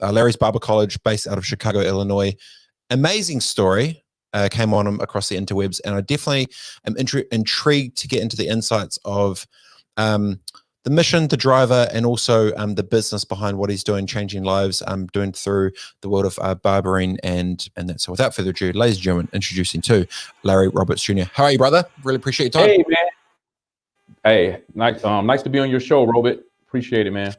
Larry's Barber College, based out of Chicago, Illinois. Amazing story. Came on him across the interwebs, and I definitely am intrigued to get into the insights of the mission, the driver, and also the business behind what he's doing, changing lives, doing through the world of barbering and that. So without further ado, ladies and gentlemen, introducing to Larry Roberts Jr. How are you, brother? Really appreciate your time. Hey, man. Hey, nice to be on your show, Robett. Appreciate it, man.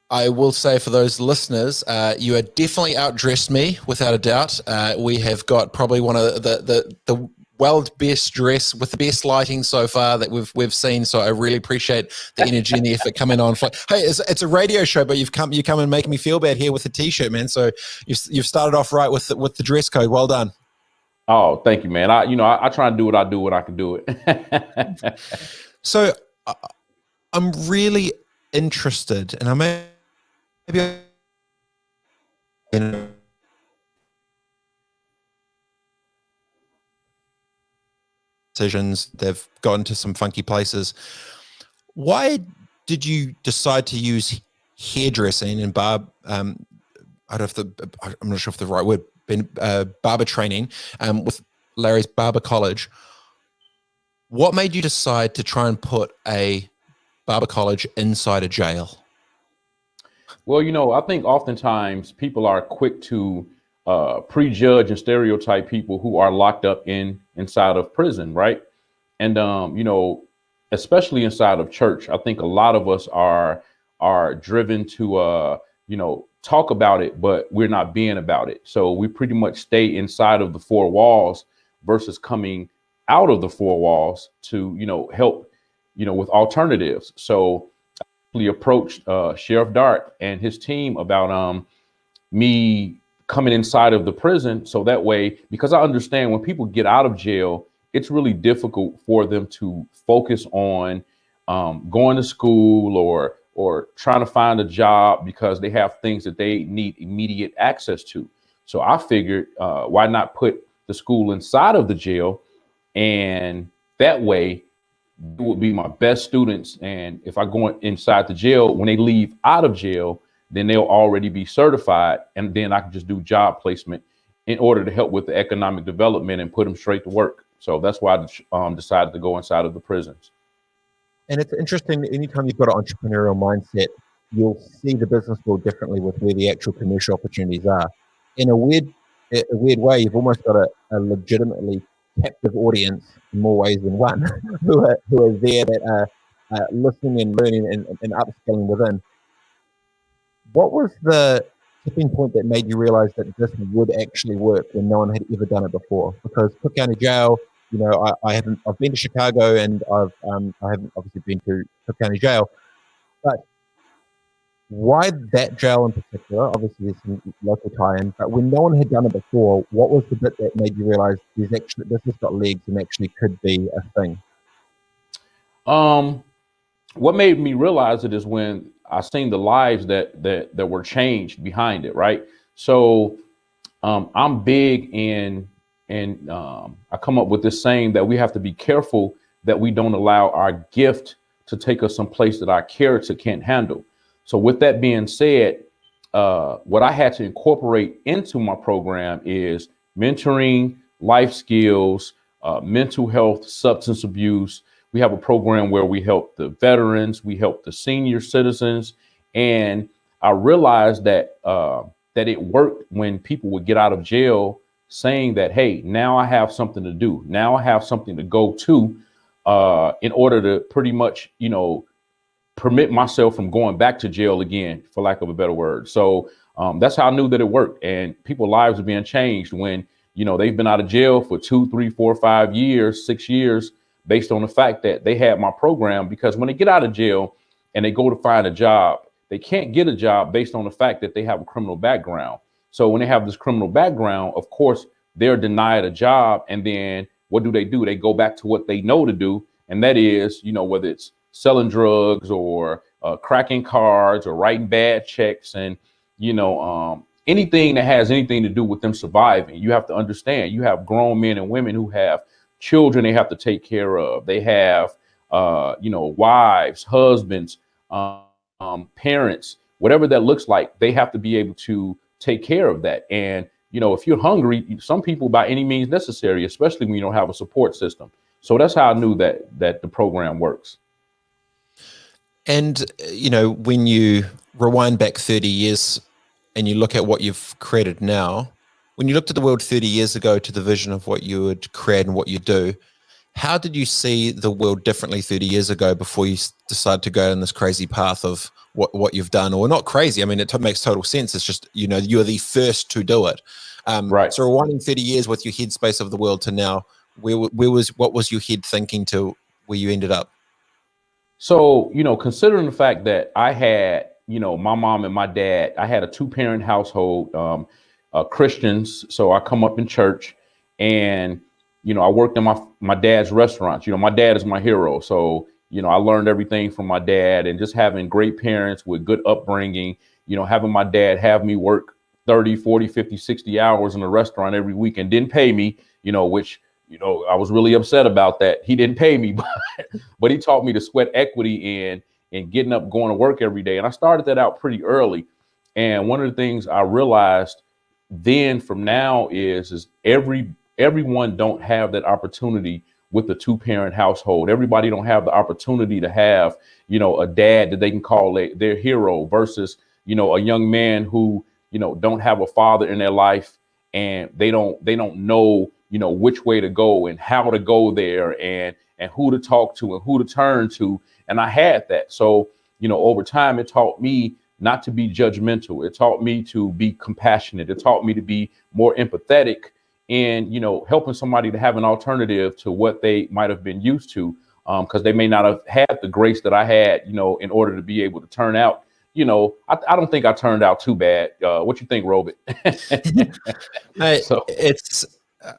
I will say for those listeners, you are definitely outdressed me, without a doubt. We have got probably one of the world's best dress with the best lighting so far that we've seen. So I really appreciate the energy and the effort coming on. Hey, it's a radio show, but you come and make me feel bad here with the t-shirt, man. So you've started off right with the dress code. Well done. Oh, thank you, man. I try and do what I do when I can do it. So I'm really interested, and I maybe in decisions, they've gone to some funky places. Why did you decide to use hairdressing and I'm not sure if the right word, barber training with Larry's Barber College? What made you decide to try and put a barber college inside a jail? Well, I think oftentimes people are quick to prejudge and stereotype people who are locked up inside of prison, right? And especially inside of church, I think a lot of us are driven to talk about it, but we're not being about it. So we pretty much stay inside of the four walls versus coming out of the four walls to help with alternatives. So we approached Sheriff Dart and his team about me coming inside of the prison. So that way, because I understand when people get out of jail, it's really difficult for them to focus on going to school or trying to find a job because they have things that they need immediate access to. So I figured, why not put the school inside of the jail? And that way, it would be my best students. And if I go inside the jail, when they leave out of jail, then they'll already be certified. And then I can just do job placement in order to help with the economic development and put them straight to work. So that's why I decided to go inside of the prisons. And it's interesting, anytime you've got an entrepreneurial mindset, you'll see the business world differently with where the actual commercial opportunities are. In a weird way, you've almost got a legitimately captive audience in more ways than one who are there that are listening and learning and upskilling within. What was the tipping point that made you realize that this would actually work when no one had ever done it before? Because Cook County Jail, I've been to Chicago and I haven't obviously been to Cook County Jail, but why that jail in particular? Obviously there's some local tie-in, but when no one had done it before, what was the bit that made you realize this has got legs and actually could be a thing? What made me realize it is when I seen the lives that were changed behind it, right? So I'm big in I come up with this saying that we have to be careful that we don't allow our gift to take us someplace that our character can't handle. So with that being said, what I had to incorporate into my program is mentoring, life skills, mental health, substance abuse. We have a program where we help the veterans, we help the senior citizens. And I realized that it worked when people would get out of jail saying that, hey, now I have something to do. Now I have something to go to in order to pretty much, permit myself from going back to jail again, for lack of a better word. So that's how I knew that it worked. And people's lives are being changed when, they've been out of jail for 2, 3, 4, 5 years, 6 years, based on the fact that they had my program. Because when they get out of jail and they go to find a job, they can't get a job based on the fact that they have a criminal background. So when they have this criminal background, of course, they're denied a job. And then what do? They go back to what they know to do. And that is, whether it's selling drugs or cracking cards or writing bad checks and, anything that has anything to do with them surviving. You have to understand, you have grown men and women who have children they have to take care of. They have, wives, husbands, parents whatever that looks like, they have to be able to take care of that. And, if you're hungry, some people by any means necessary, especially when you don't have a support system. So that's how I knew that the program works. And, when you rewind back 30 years and you look at what you've created now, when you looked at the world 30 years ago to the vision of what you would create and what you do, how did you see the world differently 30 years ago before you decided to go down this crazy path of what you've done? Or not crazy. I mean, it makes total sense. It's just, you're the first to do it. Right. So rewinding 30 years with your headspace of the world to now, what was your head thinking to where you ended up? So, considering the fact that I had, my mom and my dad, I had a 2-parent household, Christians. So I come up in church and, I worked in my dad's restaurants. My dad is my hero. So, I learned everything from my dad, and just having great parents with good upbringing, having my dad have me work 30, 40, 50, 60 hours in a restaurant every week and didn't pay me, which, I was really upset about that. He didn't pay me, but he taught me to sweat equity in getting up, going to work every day. And I started that out pretty early. And one of the things I realized then from now is everyone don't have that opportunity with the 2-parent household. Everybody don't have the opportunity to have, a dad that they can call their hero versus, a young man who, don't have a father in their life, and they don't know, which way to go and how to go there, and who to talk to and who to turn to. And I had that. So, over time, it taught me not to be judgmental. It taught me to be compassionate. It taught me to be more empathetic and, helping somebody to have an alternative to what they might have been used to, because they may not have had the grace that I had, in order to be able to turn out. I don't think I turned out too bad. What you think, Robett?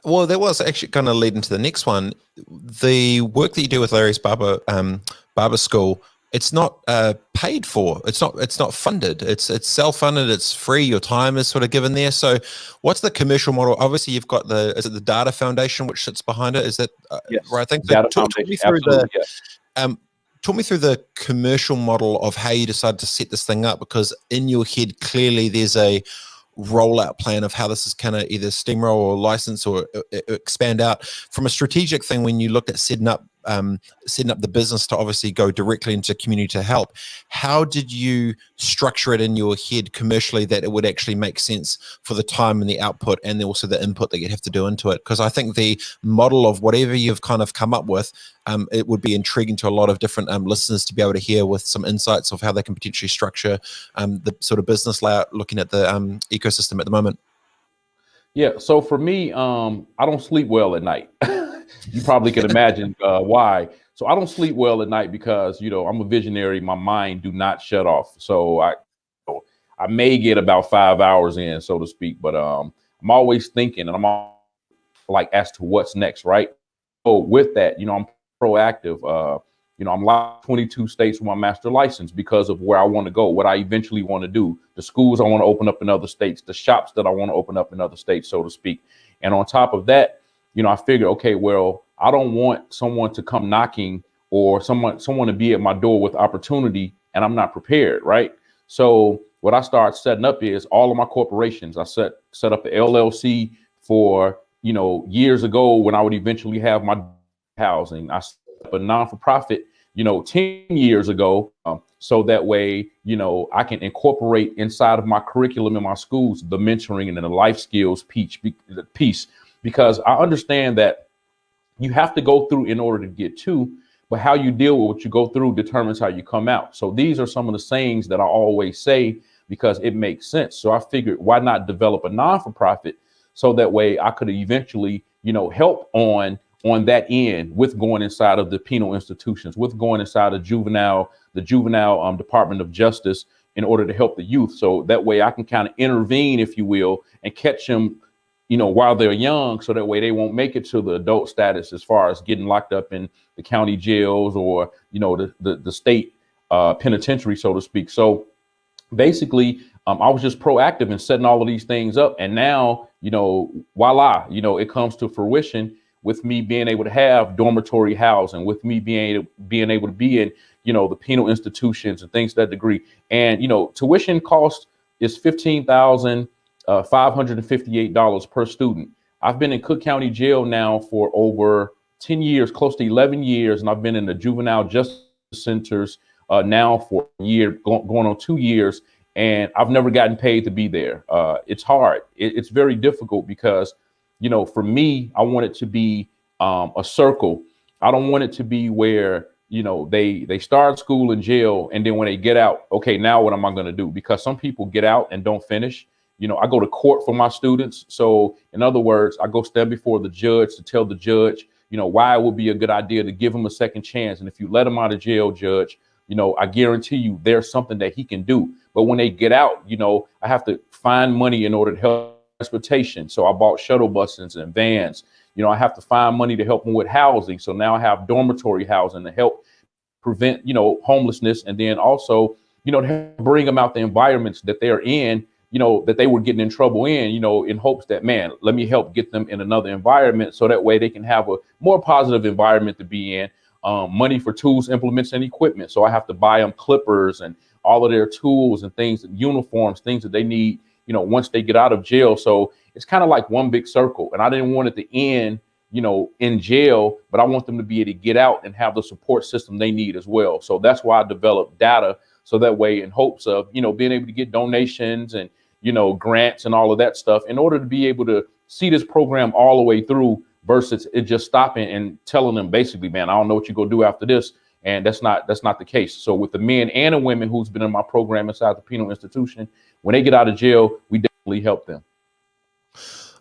Well, that was actually going to lead into the next one. The work that you do with Larry's barber school, it's not paid for. It's not funded. It's self-funded. It's free. Your time is sort of given there. So, what's the commercial model? Obviously, you've got is it the Data Foundation which sits behind it? Is that yes. right? I think so. Talk me through talk me through the commercial model of how you decided to set this thing up, because in your head clearly there's a rollout plan of how this is kind of either steamroll or license or expand out. From a strategic thing, when you looked at setting up the business to obviously go directly into community to help, how did you structure it in your head commercially that it would actually make sense for the time and the output and also the input that you'd have to do into it? Because I think the model of whatever you've kind of come up with, it would be intriguing to a lot of different listeners to be able to hear with some insights of how they can potentially structure the sort of business layout, looking at the ecosystem at the moment. Yeah. So for me, I don't sleep well at night. You probably can imagine why. So I don't sleep well at night because, I'm a visionary. My mind do not shut off. So I may get about 5 hours in, so to speak, but I'm always thinking, and I'm all like as to what's next, right? So with that, I'm proactive. I'm licensed 22 states with my master license because of where I want to go, what I eventually want to do, the schools I want to open up in other states, the shops that I want to open up in other states, so to speak. And on top of that, I figured, okay, well, I don't want someone to come knocking or someone to be at my door with opportunity and I'm not prepared, right? So what I started setting up is all of my corporations. I set up the LLC for, years ago when I would eventually have my housing. I set up a non-for-profit, 10 years ago. So that way, I can incorporate inside of my curriculum in my schools, the mentoring and then the life skills piece, because I understand that you have to go through in order to get to, but how you deal with what you go through determines how you come out. So these are some of the sayings that I always say because it makes sense. So I figured, why not develop a non-for-profit so that way I could eventually, help on that end with going inside of the penal institutions, with going inside of the juvenile Department of Justice in order to help the youth. So that way I can kind of intervene, if you will, and catch them, while they're young, so that way they won't make it to the adult status as far as getting locked up in the county jails or, the state penitentiary, so to speak. So basically, I was just proactive in setting all of these things up. And now, voila, it comes to fruition with me being able to have dormitory housing, with me being able to be in, the penal institutions and things to that degree. And, tuition cost is $15,558 per student. I've been in Cook County Jail now for over 10 years, close to 11 years, and I've been in the juvenile justice centers now for a year, going on 2 years, and I've never gotten paid to be there. It's hard. It's very difficult because, for me, I want it to be a circle. I don't want it to be where, they start school in jail, and then when they get out, okay, now what am I going to do? Because some people get out and don't finish. I go to court for my students. So in other words, I go stand before the judge to tell the judge, why it would be a good idea to give him a second chance. And if you let him out of jail, judge, I guarantee you there's something that he can do. But when they get out, I have to find money in order to help transportation. So I bought shuttle buses and vans. I have to find money to help them with housing. So now I have dormitory housing to help prevent, homelessness. And then also, to bring them out the environments that they're in, that they were getting in trouble in hopes that, man, let me help get them in another environment so that way they can have a more positive environment to be in. Money for tools, implements, and equipment. So I have to buy them clippers and all of their tools and things, and uniforms, things that they need, once they get out of jail. So it's kind of like one big circle. And I didn't want it to end, in jail, but I want them to be able to get out and have the support system they need as well. So that's why I developed data. So that way, in hopes of, being able to get donations and, grants and all of that stuff in order to be able to see this program all the way through versus it just stopping and telling them basically, man, I don't know what you're going to do after this. And that's not the case. So with the men and the women who's been in my program inside the penal institution, when they get out of jail, we definitely help them.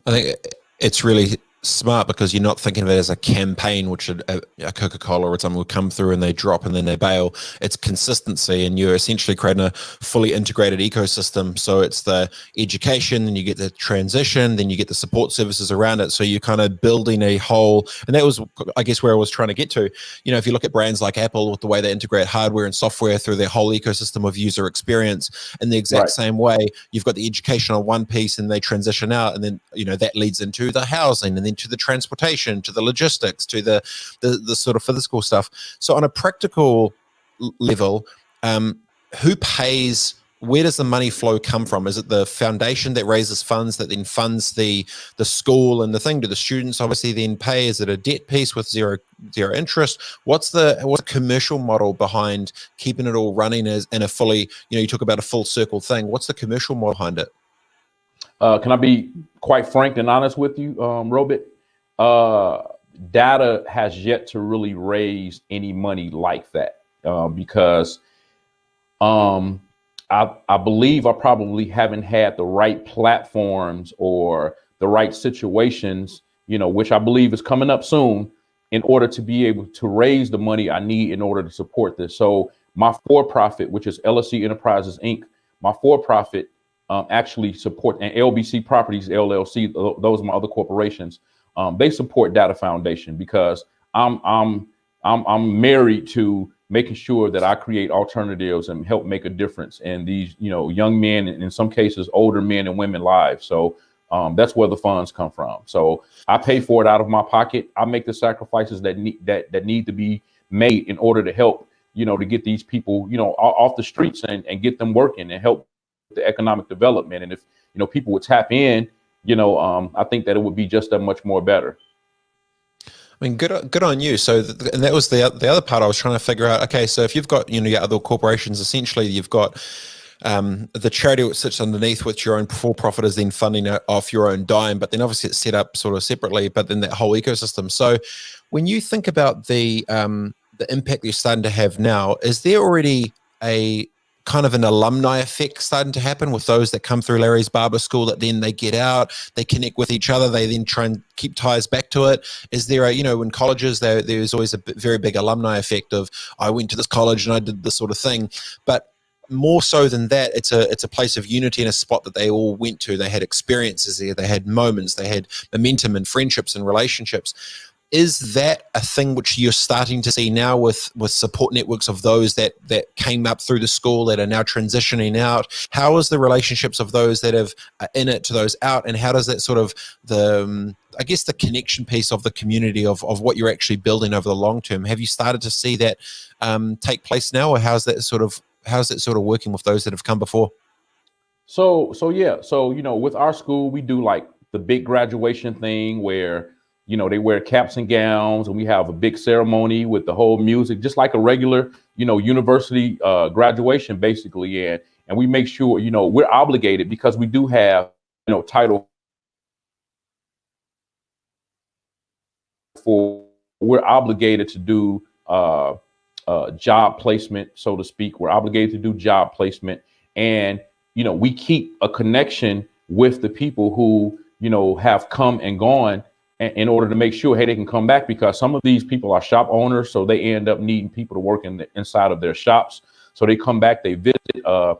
I think it's really smart because you're not thinking of it as a campaign, which a Coca-Cola or something will come through and they drop and then they bail. It's consistency, and you're essentially creating a fully integrated ecosystem. So it's the education, then you get the transition, then you get the support services around it. So you're kind of building a whole, and that was, I guess, where I was trying to get to. If you look at brands like Apple with the way they integrate hardware and software through their whole ecosystem of user experience, in the exact same way, you've got the education on one piece and they transition out, and then that leads into the housing, and then to the transportation, to the logistics, to the sort of physical stuff. So on a practical level, who pays? Where does the money flow come from? Is it the foundation that raises funds that then funds the school and the thing? Do the students obviously then pay? Is it a debt piece with zero interest? What's the commercial model behind keeping it all running as in a fully, you talk about a full circle thing. What's the commercial model behind it? Can I be quite frank and honest with you, Robett? Data has yet to really raise any money like that because I believe I probably haven't had the right platforms or the right situations, which I believe is coming up soon, in order to be able to raise the money I need in order to support this. So my for-profit, which is LSC Enterprises, Inc., my for-profit actually support, and LBC Properties, LLC, those are my other corporations. They support Data Foundation because I'm married to making sure that I create alternatives and help make a difference in these, young men, and in some cases, older men and women lives. So that's where the funds come from. So I pay for it out of my pocket. I make the sacrifices that need to be made in order to help, to get these people, off the streets and get them working and help the economic development. And if, people would tap in, I think that it would be just that much more better. I mean, good on you. So, and that was the other part I was trying to figure out. Okay, so if you've got, your other corporations, essentially you've got the charity which sits underneath, which your own for-profit is then funding off your own dime, but then obviously it's set up sort of separately, but then that whole ecosystem. So when you think about the impact you're starting to have now, is there already a kind of an alumni effect starting to happen with those that come through Larry's Barber School, that then they get out, they connect with each other, they then try and keep ties back to it? Is there a, in colleges, there's always a very big alumni effect of, I went to this college and I did this sort of thing, but more so than that, it's a place of unity and a spot that they all went to. They had experiences there, they had moments, they had momentum and friendships and relationships. is that a thing which you're starting to see now with support networks of those that came up through the school that are now transitioning out? How is the relationships of those that have in it to those out, and how does that sort of I guess the connection piece of the community of what you're actually building over the long term? Have you started to see that take place now, or how's that sort of working with those that have come before? So yeah. So, with our school, we do like the big graduation thing where, they wear caps and gowns and we have a big ceremony with the whole music, just like a regular, university graduation, basically. And we make sure, we're obligated because we do have, title for, we're obligated to do job placement, so to speak. We're obligated to do job placement. And, we keep a connection with the people who, have come and gone in order to make sure, hey, they can come back, because some of these people are shop owners. So they end up needing people to work inside of their shops. So they come back, they visit. I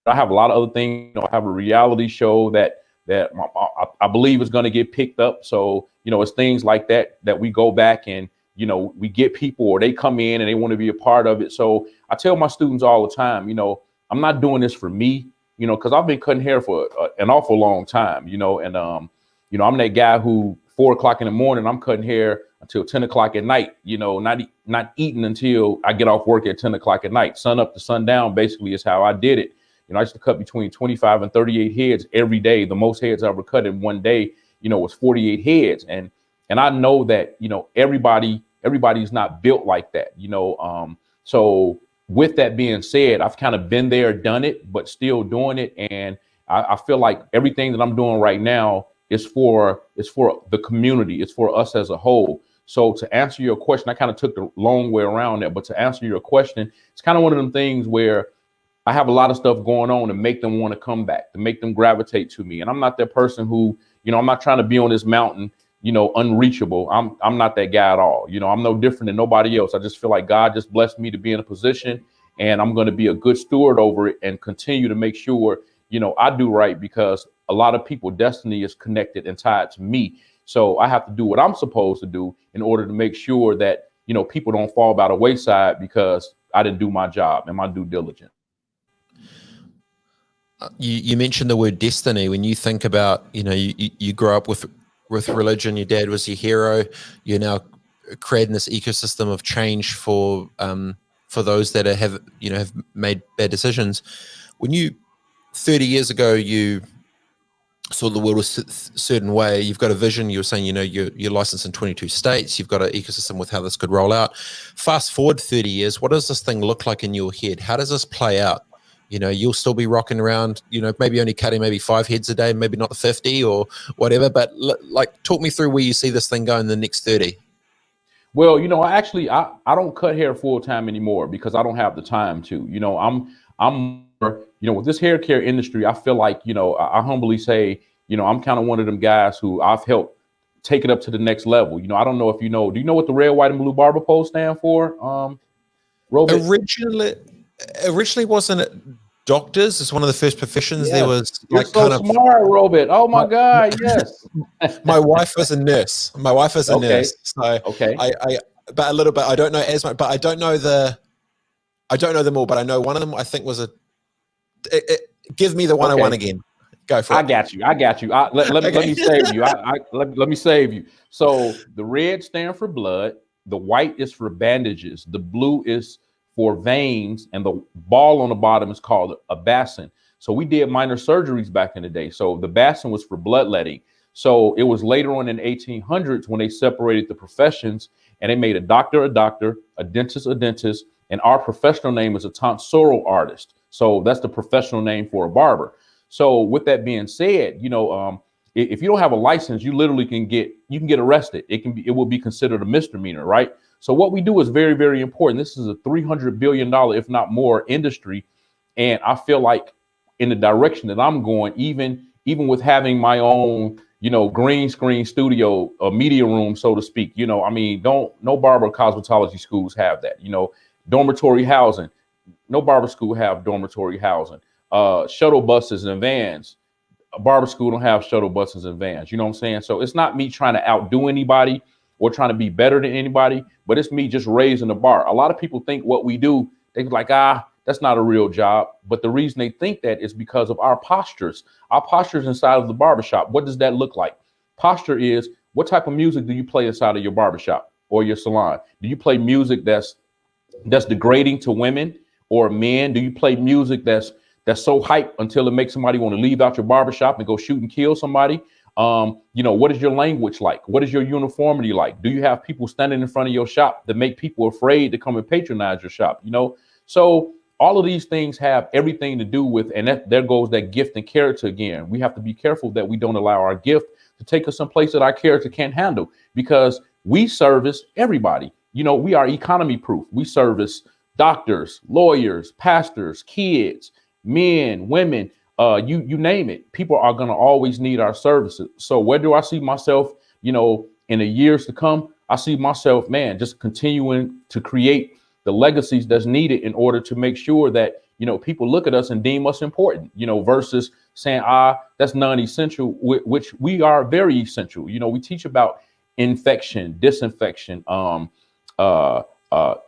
have a lot of other things. I have a reality show that I believe is going to get picked up. So, it's things like that we go back and, we get people, or they come in and they want to be a part of it. So I tell my students all the time, I'm not doing this for me, because I've been cutting hair for an awful long time, and, I'm that guy who 4 o'clock in the morning, I'm cutting hair until 10 o'clock at night, not eating until I get off work at 10 o'clock at night. Sun up to sundown, basically, is how I did it. I used to cut between 25 and 38 heads every day. The most heads I ever cut in one day, was 48 heads. And I know that, everybody's not built like that, so with that being said, I've kind of been there, done it, but still doing it. And I feel like everything that I'm doing right now is for the community. It's for us as a whole. So to answer your question, I kind of took the long way around that, but to answer your question, it's kind of one of them things where I have a lot of stuff going on to make them want to come back, to make them gravitate to me. And I'm not that person who, I'm not trying to be on this mountain, unreachable. I'm not that guy at all. I'm no different than nobody else. I just feel like God just blessed me to be in a position, and I'm going to be a good steward over it and continue to make sure, I do right, because a lot of people, destiny is connected and tied to me. So I have to do what I'm supposed to do in order to make sure that, people don't fall by the wayside because I didn't do my job and my due diligence. You mentioned the word destiny. When you think about, you grew up with religion, your dad was your hero. You're now creating this ecosystem of change for those that have made bad decisions. When you 30 years ago, you saw the world a certain way. You've got a vision. You were saying, you're licensed in 22 states. You've got an ecosystem with how this could roll out. Fast forward 30 years, what does this thing look like in your head? How does this play out? You'll still be rocking around, maybe only cutting maybe 5 heads a day, maybe not the 50 or whatever, but talk me through where you see this thing going in the next 30. Well, I don't cut hair full time anymore because I don't have the time to. I'm with this hair care industry, I feel like, I humbly say, I'm kind of one of them guys who I've helped take it up to the next level. I don't know if do you know what the red, white, and blue barber pole stand for? Robett? Originally, wasn't it doctors? It's one of the first professions. Yes. There was You're so smart, Robett. Oh my God, yes. My wife was a nurse. Nurse. So okay. But a little bit. I don't know as much, but I don't know them all. But I know one of them. I think was give me the 101 again. Go for it. I got you. Let me save you. Let me save you. So the red stand for blood. The white is for bandages. The blue is for veins, and the ball on the bottom is called a bassin. So we did minor surgeries back in the day. So the bassin was for bloodletting. So it was later on in the 1800s when they separated the professions, and they made a doctor, a dentist, and our professional name is a tonsorial artist. So that's the professional name for a barber. So with that being said, if you don't have a license, you literally can get arrested. It will be considered a misdemeanor, right? So what we do is very, very important. This is a $300 billion, if not more, industry. And I feel like in the direction that I'm going, even with having my own, green screen studio, a media room, so to speak, no barber cosmetology schools have that, dormitory housing. No barber school have dormitory housing, shuttle buses and vans. A barber school don't have shuttle buses and vans. You know what I'm saying? So it's not me trying to outdo anybody or trying to be better than anybody, but it's me just raising the bar. A lot of people think what we do, they're like, that's not a real job. But the reason they think that is because of our postures inside of the barbershop. What does that look like? Posture is, what type of music do you play inside of your barbershop or your salon? Do you play music that's degrading to women or men? Do you play music that's so hype until it makes somebody want to leave out your barbershop and go shoot and kill somebody? What is your language like? What is your uniformity like? Do you have people standing in front of your shop that make people afraid to come and patronize your shop? So all of these things have everything to do with, and there goes that gift and character again. We have to be careful that we don't allow our gift to take us someplace that our character can't handle, because we service everybody. We are economy proof. We service doctors, lawyers, pastors, kids, men, women, you name it. People are going to always need our services. So where do I see myself, in the years to come? I see myself, man, just continuing to create the legacies that's needed in order to make sure that, people look at us and deem us important, versus saying, that's non-essential, which we are very essential. We teach about infection, disinfection,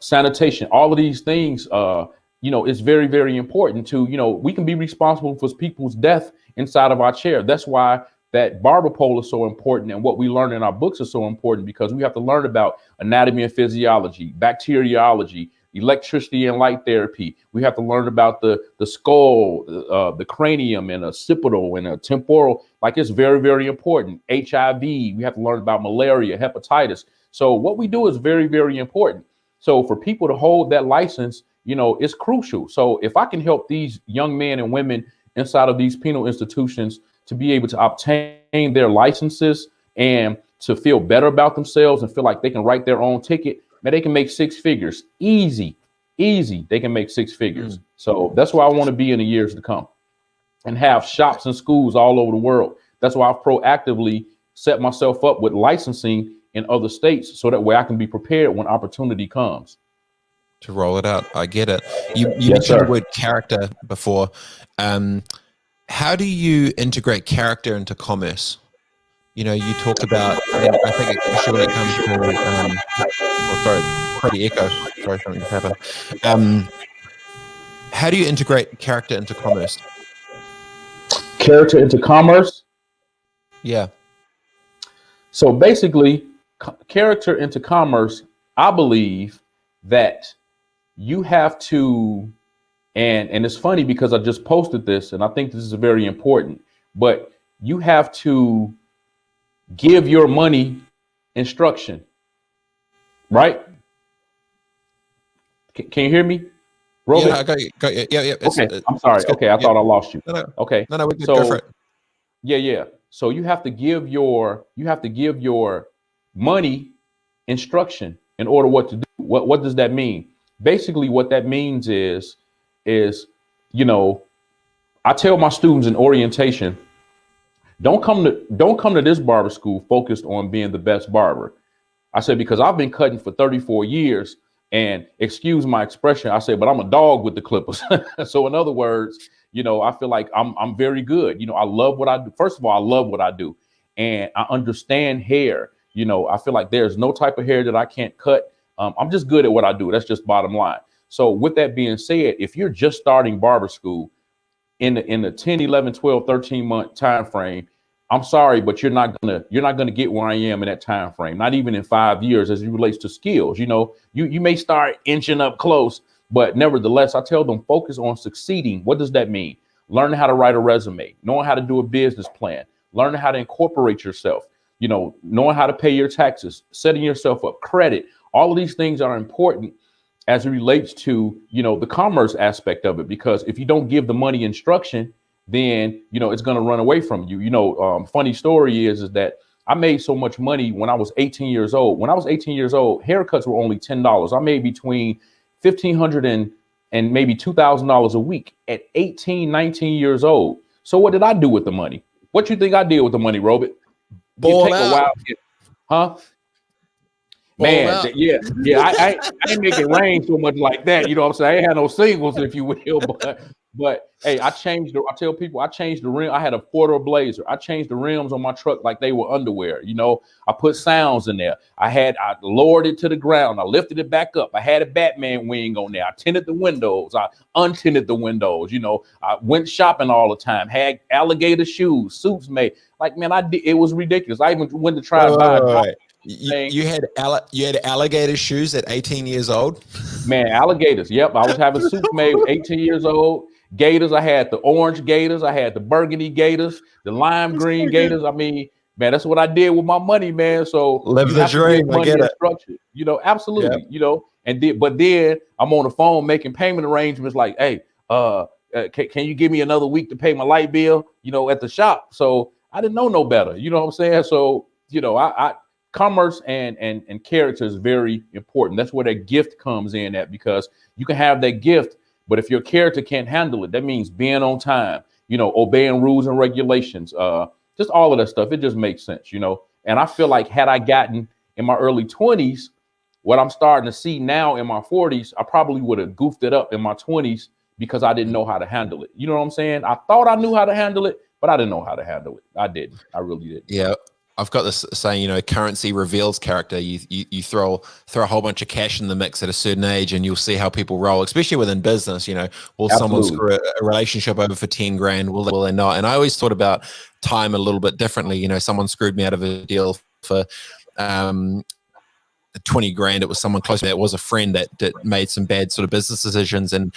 sanitation, all of these things, it's very, very important to, we can be responsible for people's death inside of our chair. That's why that barber pole is so important. And what we learn in our books is so important, because we have to learn about anatomy and physiology, bacteriology, electricity and light therapy. We have to learn about the skull, the cranium, and occipital and a temporal. Like, it's very, very important. HIV, we have to learn about malaria, hepatitis. So what we do is very, very important. So for people to hold that license, it's crucial. So if I can help these young men and women inside of these penal institutions to be able to obtain their licenses and to feel better about themselves and feel like they can write their own ticket, man, they can make six figures. Easy. They can make six figures. So that's where I want to be in the years to come, and have shops and schools all over the world. That's why I've proactively set myself up with licensing in other states, so that way I can be prepared when opportunity comes. To roll it out. I get it. You Yes, mentioned sir. the word character before. How do you integrate character into commerce? You talk about, and I think especially when it comes to, pretty echo. Sorry, something just happened. How do you integrate character into commerce? Character into commerce. Yeah. So basically, character into commerce, I believe that you have to, and it's funny because I just posted this, and I think this is very important, but you have to give your money instruction, right? Can you hear me, Robert? Yeah, I got you. Yeah. Okay, I'm sorry. Okay, I thought I lost you. No. Okay, No, we can go for it. Yeah. So you have to give your money instruction in order what to do. What does that mean? Basically, what that means is I tell my students in orientation, don't come to this barber school focused on being the best barber. I said, because I've been cutting for 34 years, and excuse my expression, I said, but I'm a dog with the clippers. So in other words, I feel like I'm very good. I love what I do. First of all, I love what I do, and I understand hair. I feel like there's no type of hair that I can't cut. I'm just good at what I do. That's just bottom line. So with that being said, if you're just starting barber school in the 10, 11, 12, 13 month time frame, I'm sorry, but you're not gonna get where I am in that time frame. Not even in 5 years, as it relates to skills. You may start inching up close, but nevertheless, I tell them, focus on succeeding. What does that mean? Learning how to write a resume, knowing how to do a business plan, learning how to incorporate yourself, knowing how to pay your taxes, setting yourself up, credit. All of these things are important as it relates to, the commerce aspect of it, because if you don't give the money instruction, then, it's going to run away from you. Funny story is that I made so much money when I was 18 years old. When I was 18 years old, haircuts were only $10. I made between $1,500 and maybe $2,000 a week at 18, 19 years old. So what did I do with the money? What you think I did with the money, Robert? Ball out. Huh? Man, I ain't make it rain so much like that. You know what I'm saying? I ain't had no singles, if you will, but But hey, I tell people I changed the rim. I had a quarter blazer. I changed the rims on my truck like they were underwear. I put sounds in there. I lowered it to the ground. I lifted it back up. I had a Batman wing on there. I tinted the windows. I untinted the windows. I went shopping all the time. Had alligator shoes, suits made. Like, man, it was ridiculous. I even went to try to buy a dog thing. You had alligator shoes at 18 years old? Man, alligators. Yep, I was having suits made 18 years old. Gators. I had the orange gators. I had the burgundy gators, the lime green gators. I mean, man, that's what I did with my money, man. So live the dream. I get it. Structured, absolutely. Yep. But then I'm on the phone making payment arrangements. Like, hey, can you give me another week to pay my light bill? At the shop. So I didn't know no better. You know what I'm saying? So I commerce and character is very important. That's where that gift comes in at, because you can have that gift, but if your character can't handle it, that means being on time, obeying rules and regulations, just all of that stuff. It just makes sense, And I feel like had I gotten in my early 20s, what I'm starting to see now in my 40s, I probably would have goofed it up in my 20s because I didn't know how to handle it. You know what I'm saying? I thought I knew how to handle it, but I didn't know how to handle it. I didn't. I really didn't. Yeah. I've got this saying, currency reveals character. You throw a whole bunch of cash in the mix at a certain age, and you'll see how people roll, especially within business. Will someone screw a relationship over for 10 grand? Will they not? And I always thought about time a little bit differently. Someone screwed me out of a deal for 20 grand. It was someone close to me. It was a friend that made some bad sort of business decisions, and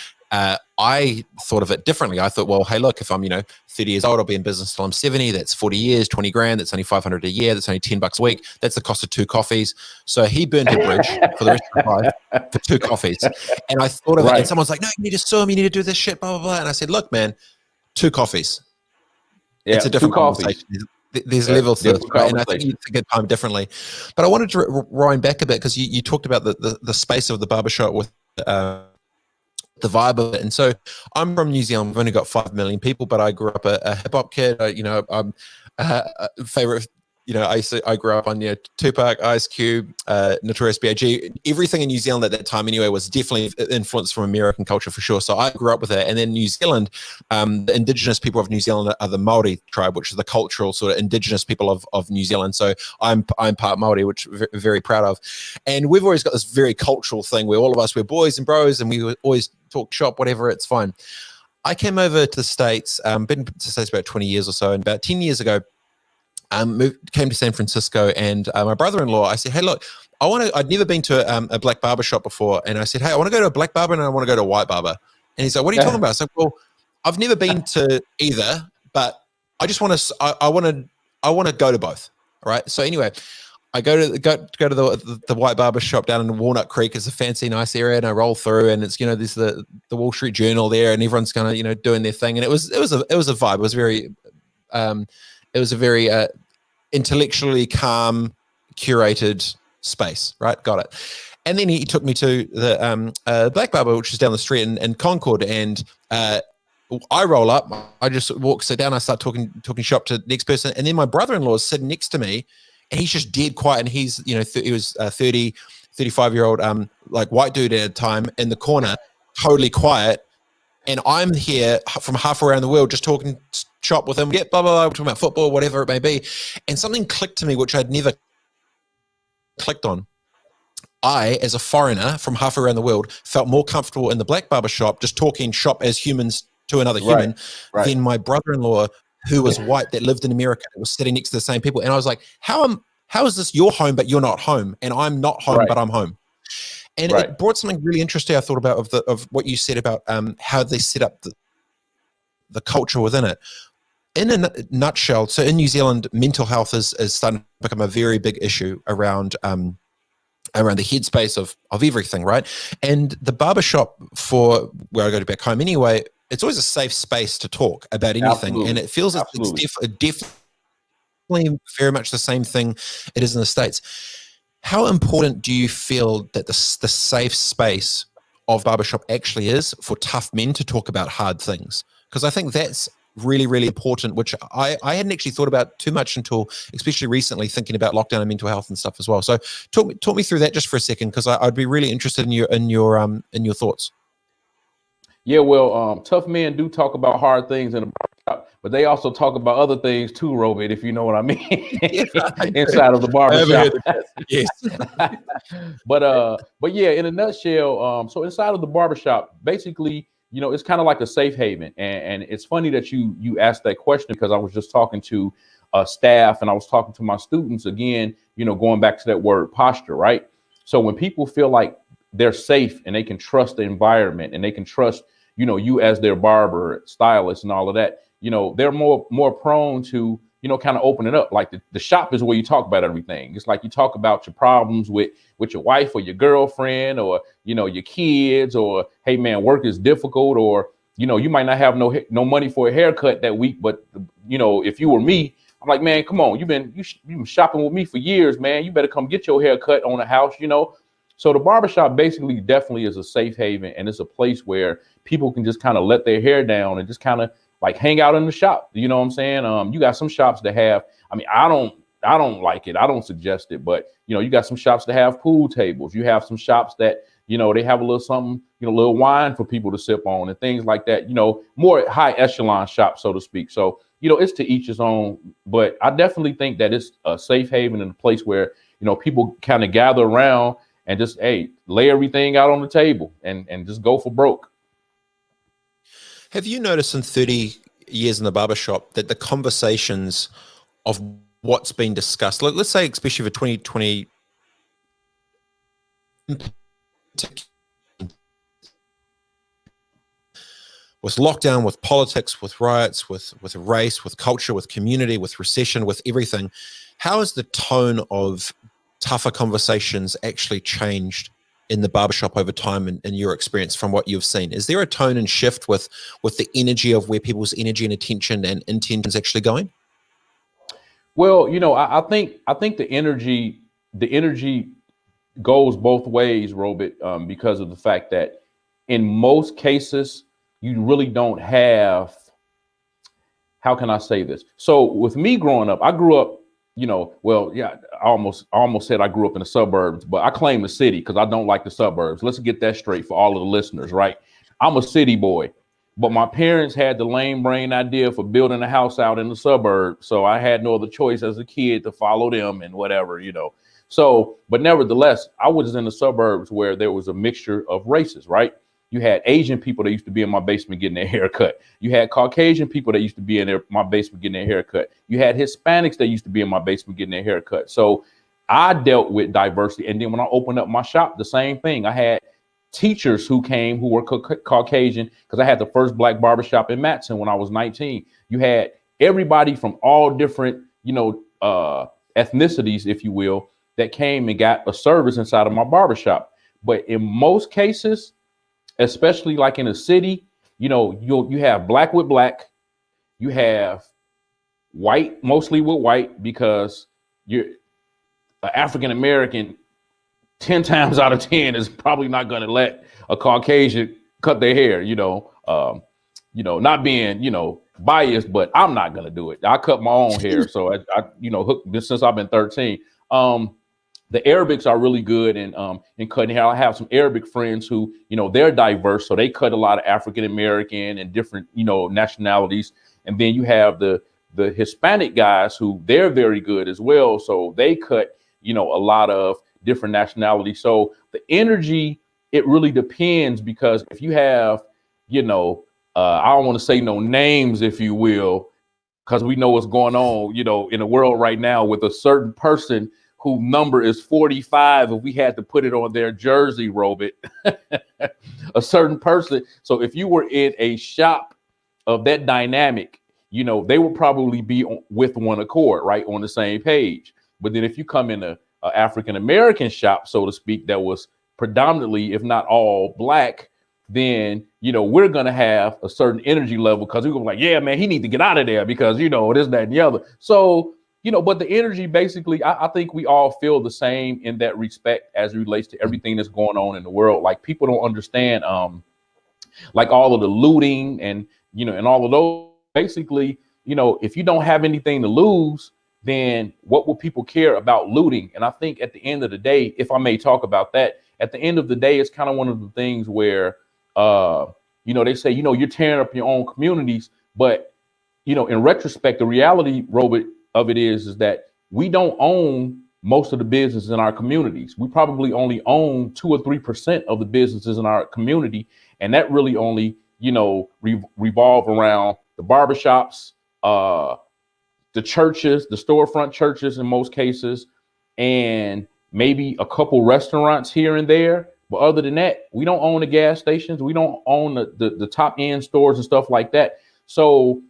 I thought of it differently. I thought, well, hey, look, if I'm 30 years old, I'll be in business till I'm 70. That's 40 years, 20 grand. That's only 500 a year. That's only $10 a week. That's the cost of 2 coffees. So he burned a bridge for the rest of his life for 2 coffees. And I thought of it, and someone's like, no, you need to sue him. You need to do this shit, blah, blah, blah. And I said, look, man, 2 coffees. Yeah, it's a different conversation. There's levels to this, right? And I think you think of time differently. But I wanted to rewind back a bit, because you talked about the space of the barbershop with the vibe of it. And so I'm from New Zealand. We've only got 5 million people, but I grew up a hip hop kid. I'm favorite. I grew up on Tupac, Ice Cube, Notorious B.I.G. Everything in New Zealand at that time, anyway, was definitely influenced from American culture for sure. So I grew up with it. And then New Zealand, the indigenous people of New Zealand are the Maori tribe, which is the cultural sort of indigenous people of New Zealand. So I'm part Maori, which I'm very proud of. And we've always got this very cultural thing where all of us, we're boys and bros, and we always talk shop, whatever, it's fine. I came over to the States, been to the States about 20 years or so, and about 10 years ago, came to San Francisco, and my brother-in-law, I said, hey, look, I'd never been to a black barber shop before, and I said, hey, I want to go to a black barber and I want to go to a white barber. And he's like, what are you talking about? I said, well, I've never been to either, but I just want to, I want to go to both. All right. So anyway, I go to the white barber shop down in Walnut Creek. It's a fancy, nice area, and I roll through, and it's there's the Wall Street Journal there, and everyone's kind of doing their thing, and it was a vibe. It was a very intellectually calm, curated space, right? Got it. And then he took me to the black barber, which is down the street in Concord, and I roll up. I just sit down. I start talking shop to the next person, and then my brother-in-law is sitting next to me, and he's just dead quiet. And he's he was 35-year-old like white dude at a time in the corner, totally quiet. And I'm here from half around the world just talking shop with him, blah, blah, blah, talking about football, whatever it may be. And something clicked to me, which I'd never clicked on. I, as a foreigner from half around the world, felt more comfortable in the black barber shop, just talking shop as humans to another human, than my brother-in-law, who was white, that lived in America, that was sitting next to the same people. And I was like, how is this your home, but you're not home? And I'm not home, but I'm home. And it brought something really interesting I thought about of what you said about how they set up the culture within it. In a nutshell, so in New Zealand, mental health is starting to become a very big issue around the headspace of everything, right? And the barbershop, for where I go to back home anyway, it's always a safe space to talk about anything. Absolutely. And it feels like it's definitely very much the same thing it is in the States. How important do you feel that the safe space of barbershop actually is for tough men to talk about hard things? Because I think that's really, really important, which I hadn't actually thought about too much until, especially recently, thinking about lockdown and mental health and stuff as well. So talk me through that just for a second, because I'd be really interested in your thoughts. Yeah, well, tough men do talk about hard things in the barbershop, but they also talk about other things too, Robert, if you know what I mean, Yeah, I do. inside of the I barbershop. overheard the cats. Yes. But yeah, in a nutshell, so inside of the barbershop, basically, it's kind of like a safe haven. And it's funny that you asked that question, because I was just talking to staff, and I was talking to my students again, going back to that word posture, right? So when people feel like they're safe and they can trust the environment and they can trust, you as their barber, stylist, and all of that, they're more prone to, kind of open it up. Like the shop is where you talk about everything. It's like you talk about your problems with your wife or your girlfriend, or, your kids, or, hey man, work is difficult, or, you might not have no money for a haircut that week. But, if you were me, I'm like, man, come on, you've been shopping with me for years, man. You better come get your haircut on the house. So the barbershop basically definitely is a safe haven, and it's a place where people can just kind of let their hair down and just kind of like hang out in the shop. You know what I'm saying? You got some shops that have, I mean, I don't like it. I don't suggest it, but you got some shops that have pool tables. You have some shops that, they have a little something, a little wine for people to sip on and things like that, more high echelon shops, so to speak. So, it's to each his own, but I definitely think that it's a safe haven and a place where, people kind of gather around and just, hey, lay everything out on the table and just go for broke. Have you noticed in 30 years in the barbershop that the conversations of what's been discussed, let's say especially for 2020, with lockdown, with politics, with riots, with race, with culture, with community, with recession, with everything, how has the tone of tougher conversations actually changed in the barbershop over time, in your experience, from what you've seen? Is there a tone and shift with the energy of where people's energy and attention and intentions actually going? Well, I think the energy goes both ways, Robert, because of the fact that in most cases you really don't have, how can I say this? So with me growing up, I grew up, well, yeah, I almost said I grew up in the suburbs, but I claim the city because I don't like the suburbs. Let's get that straight for all of the listeners, right? I'm a city boy, but my parents had the lame brain idea for building a house out in the suburbs. So I had no other choice as a kid to follow them and whatever. So, but nevertheless, I was in the suburbs where there was a mixture of races, right? You had Asian people that used to be in my basement getting their hair cut. You had Caucasian people that used to be in my basement getting their hair cut. You had Hispanics that used to be in my basement getting their hair cut. So I dealt with diversity. And then when I opened up my shop, the same thing. I had teachers who came who were Caucasian, because I had the first black barbershop in Matson when I was 19. You had everybody from all different, ethnicities, if you will, that came and got a service inside of my barbershop. But in most cases, especially like in a city, you have black with black, you have white mostly with white, because you're African American 10 times out of 10 is probably not going to let a Caucasian cut their hair, not being, biased, but I'm not going to do it. I cut my own hair. So I hooked this since I've been 13. The Arabics are really good in cutting hair. I have some Arabic friends who, they're diverse. So they cut a lot of African American and different, nationalities. And then you have the Hispanic guys who they're very good as well. So they cut, a lot of different nationalities. So the energy, it really depends, because if you have, I don't want to say no names, if you will, because we know what's going on, in the world right now with a certain person whose number is 45. If we had to put it on their jersey, Robert, a certain person. So if you were in a shop of that dynamic, they would probably be with one accord, right, on the same page. But then if you come in a African-American shop, so to speak, that was predominantly, if not all, black, then, we're going to have a certain energy level, because we're going to be like, yeah, man, he needs to get out of there because, this, that, and the other. So, but the energy, basically, I think we all feel the same in that respect as it relates to everything that's going on in the world. Like, people don't understand, like all of the looting and, and all of those, basically, if you don't have anything to lose, then what will people care about looting? And I think at the end of the day, if I may talk about that, at the end of the day, it's kind of one of the things where they say, you're tearing up your own communities. But, in retrospect, the reality, Robert, of it is that we don't own most of the businesses in our communities. We probably only own 2 or 3% of the businesses in our community. And that really only, revolve around the barbershops, the churches, the storefront churches in most cases, and maybe a couple restaurants here and there. But other than that, we don't own the gas stations. We don't own the top end stores and stuff like that. So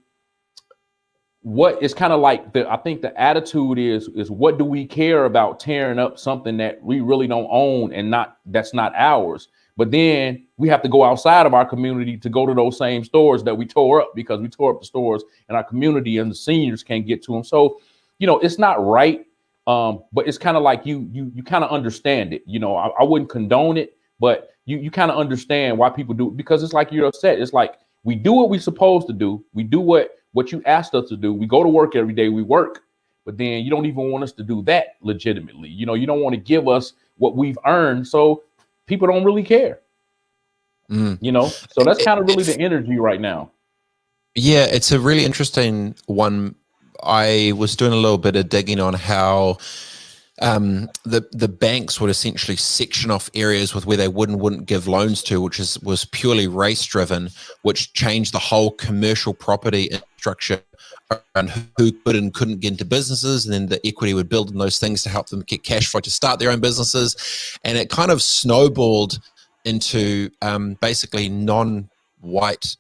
what is kind of like I think the attitude is what do we care about tearing up something that we really don't own and that's not ours? But then we have to go outside of our community to go to those same stores that we tore up, because we tore up the stores in our community and the seniors can't get to them. So, it's not right. But it's kind of like you kind of understand it. I wouldn't condone it, but you kind of understand why people do it, because it's like you're upset. It's like we do what we're supposed to do. We do what you asked us to do. We go to work every day. We work, but then you don't even want us to do that legitimately. You don't want to give us what we've earned. So people don't really care. So that's kind of really the energy right now. Yeah, it's a really interesting one. I was doing a little bit of digging on how the banks would essentially section off areas with where they wouldn't give loans to, which was purely race driven, which changed the whole commercial property structure around who could and couldn't get into businesses, and then the equity would build in those things to help them get cash flow to start their own businesses. And it kind of snowballed into basically non-white,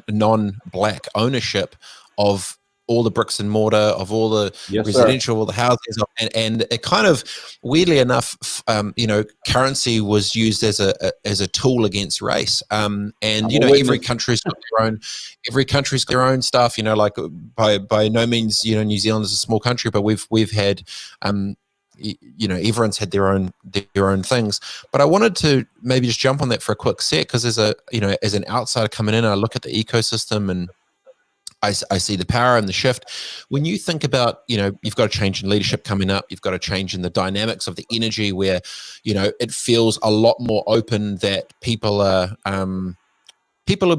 non-black ownership of all the bricks and mortar, of all the residential, all the houses, and it kind of, weirdly enough, currency was used as a tool against race. Every country's got their own stuff. Like by no means, New Zealand is a small country, but we've had, everyone's had their own things. But I wanted to maybe just jump on that for a quick sec, because as an outsider coming in, I look at the ecosystem and I see the power and the shift. When you think about, you've got a change in leadership coming up, you've got a change in the dynamics of the energy where, it feels a lot more open, that people in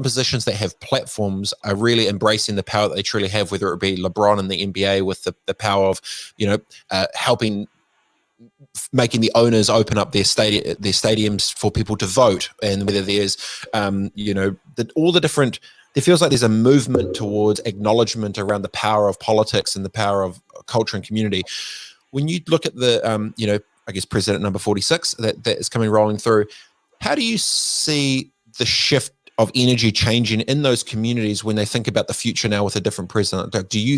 positions that have platforms are really embracing the power that they truly have, whether it be LeBron in the NBA with the power of, helping, making the owners open up their stadiums for people to vote, and whether there's, all the different. It feels like there's a movement towards acknowledgement around the power of politics and the power of culture and community. When you look at the, I guess president number 46 that is rolling through, how do you see the shift of energy changing in those communities when they think about the future now with a different president? How do